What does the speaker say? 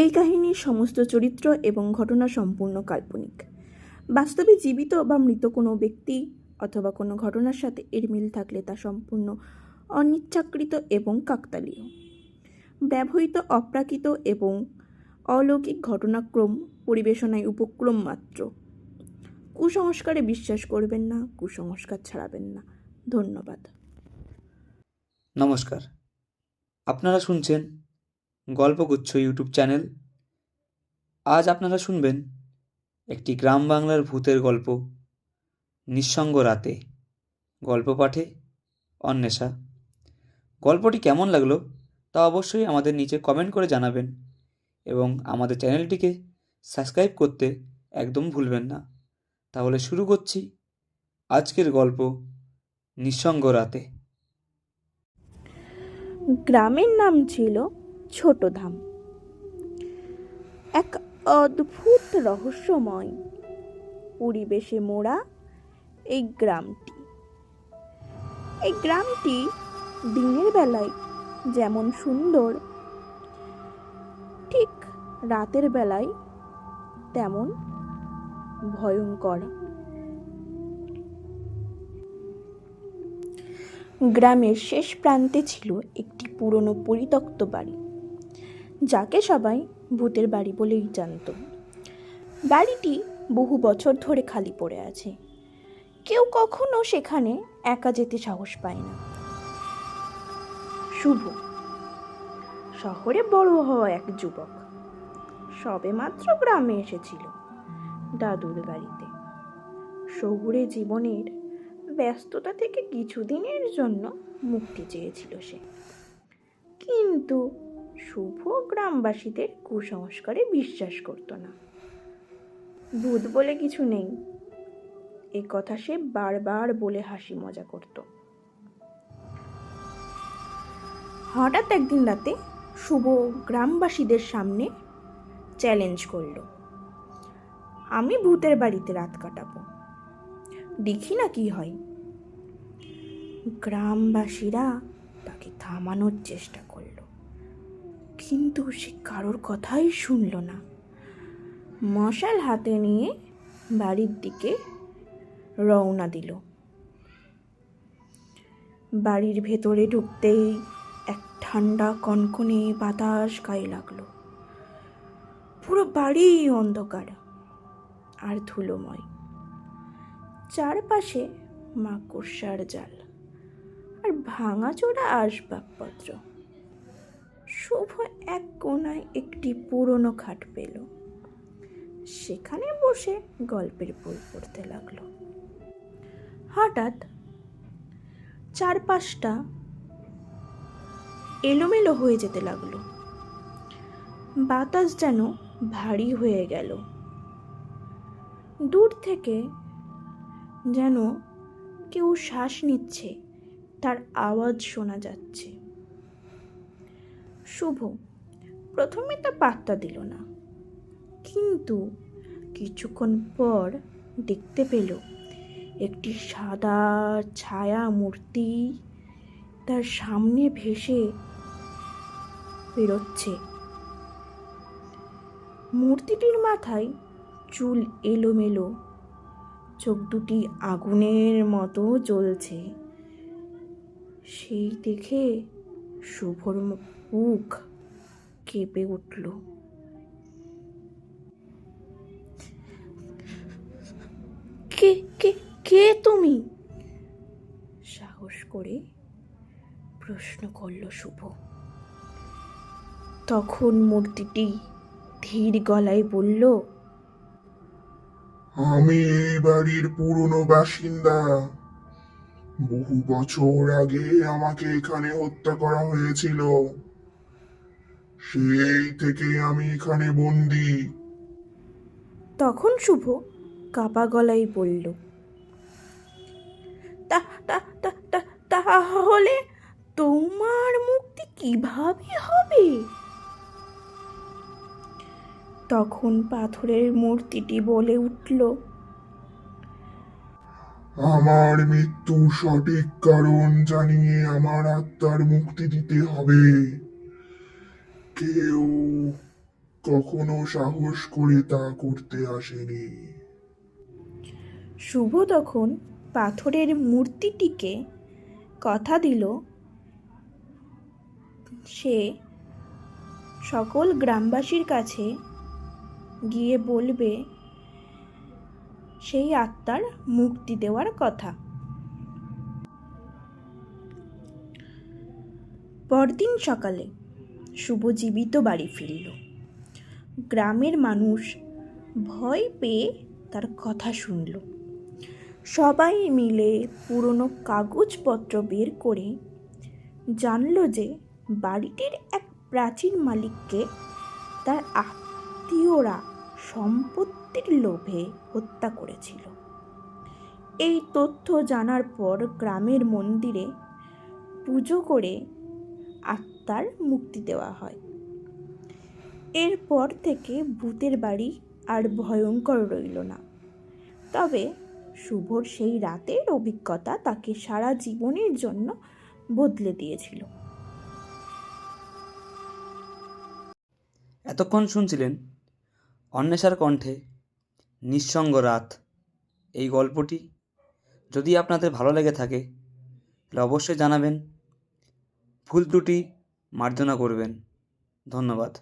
এই কাহিনীর সমস্ত চরিত্র এবং ঘটনা সম্পূর্ণ কাল্পনিক। বাস্তবে জীবিত বা মৃত কোনো ব্যক্তি অথবা কোনো ঘটনার সাথে এর মিল থাকলে তা সম্পূর্ণ অনিচ্ছাকৃত এবং কাকতালীয়। ব্যবহৃত অপ্রাকৃত এবং অলৌকিক ঘটনাক্রম পরিবেশনায় উপক্রম মাত্র। কুসংস্কারে বিশ্বাস করবেন না, কুসংস্কার ছাড়াবেন না। ধন্যবাদ। নমস্কার, আপনারা শুনছেন গল্পগুচ্ছ ইউটিউব চ্যানেল। আজ আপনারা শুনবেন একটি গ্রাম বাংলার ভূতের গল্প, নিঃসঙ্গ রাতে। গল্প পাঠে অন্বেষা। গল্পটি কেমন লাগলো তা অবশ্যই আমাদের নিচে কমেন্ট করে জানাবেন এবং আমাদের চ্যানেলটিকে সাবস্ক্রাইব করতে একদম ভুলবেন না। তাহলে শুরু করছি আজকের গল্প, নিঃসঙ্গ রাতে। গ্রামের নাম ছিল ছোটধাম। এক অদ্ভুত রহস্যময় পরিবেশে মোড়া এই গ্রামটি দিনের বেলায় যেমন সুন্দর, ঠিক রাতের বেলায় তেমন ভয়ঙ্কর। গ্রামের শেষ প্রান্তে ছিল একটি পুরনো পরিত্যক্ত বাড়ি, যাকে সবাই ভূতের বাড়ি বলেই জানত। বাড়িটি বহু বছর ধরে খালি পড়ে আছে। কেউ কখনো সেখানে একা যেতে সাহস পায় না। শুভ শহরে বড় হওয়া এক যুবক, সবেমাত্র গ্রামে এসেছিল দাদুর বাড়িতে। শহুরে জীবনের ব্যস্ততা থেকে কিছুদিনের জন্য মুক্তি চেয়েছিল সে। কিন্তু শুভ গ্রামবাসীদের কুসংস্কারে বিশ্বাস করত না। ভূত বলে কিছু নেই, এ কথা সে বারবার বলে হাসি মজা করত। হঠাৎ একদিন রাতে শুভ গ্রামবাসীদের সামনে চ্যালেঞ্জ করল, আমি ভূতের বাড়িতে রাত কাটাবো, দেখি না কি হয়। গ্রামবাসীরা তাকে থামানোর চেষ্টা করল, কিন্তু সে কারোর কথাই শুনল না। মশাল হাতে নিয়ে বাড়ির দিকে রওনা দিল। বাড়ির ভেতরে ঢুকতেই এক ঠান্ডা কনকনে বাতাস গায়ে লাগলো। পুরো বাড়ি অন্ধকার আর ধুলোময়। চারপাশে মাকড়সার জাল আর ভাঙাচোরা আসবাবপত্র। শুভ এক কোণায় একটি পুরনো খাট পেল, সেখানে বসে গল্পের বই পড়তে লাগলো। হঠাৎ চারপাশটা এলোমেলো হয়ে যেতে লাগলো। বাতাস যেন ভারী হয়ে গেল। দূর থেকে যেন কেউ শ্বাস নিচ্ছে, তার আওয়াজ শোনা যাচ্ছে। শুভ প্রথমে তা পাত্তা দিল না, কিন্তু কিছুক্ষণ পর দেখতে পেল একটি সাদা ছায়া মূর্তি তার সামনে ভেসে বেরোচ্ছে। মূর্তিটির মাথায় চুল এলোমেলো, চোখ দুটি আগুনের মতো জ্বলছে। সেই দেখে শুভর বুক কেঁপে উঠল। কে কে কে তুমি? সাহস করে প্রশ্ন করল শুভ। তখন মূর্তিটি ধীর গলায় বলল, আমি এই বাড়ির পুরনো বাসিন্দা। বহু বছর আগে আমাকে এখানে হত্যা করা হয়েছিল। সেই থেকে আমি এখানে বন্দি। তখন শুভ কাপা গলায় বলল, তাহলে তোমার মুক্তি কিভাবে হবে? তখন পাথরের মূর্তিটি বলে উঠল, আমার মৃত্যুর সঠিক কারণ জানিয়ে আমার আত্মার মুক্তি দিতে হবে। কেউ কখনো সাহস করে তা করতে আসেনি। শুভ তখন পাথরের মূর্তিটিকে কথা দিল সে সকল গ্রামবাসীর কাছে গিয়ে বলবে সেই আত্মার মুক্তি দেওয়ার কথা। পরদিন সকালে শুভ জীবিত বাড়ি ফিরল। গ্রামের মানুষ ভয় পেয়ে তার কথা শুনল। সবাই মিলে পুরনো কাগজপত্র বের করে জানল যে বাড়িটির এক প্রাচীন মালিককে তার আত্মীয়রা সম্পত্তির লোভে হত্যা করেছিল। এই তথ্য জানার পর গ্রামের মন্দিরে পুজো করে আত্মার মুক্তি দেওয়া হয়। এরপর থেকে ভূতের বাড়ি আর ভয়ঙ্কর রইল না। তবে শুভর সেই রাতের অভিজ্ঞতা তাকে সারা জীবনের জন্য বদলে দিয়েছিল। এতক্ষণ শুনছিলেন অন্বেষার কণ্ঠে নিঃসঙ্গ রাত এই গল্পটি। যদি আপনাদের ভালো লেগে থাকে তাহলে অবশ্যই জানাবেন, ভুল ত্রুটি মার্জনা করবেন। ধন্যবাদ।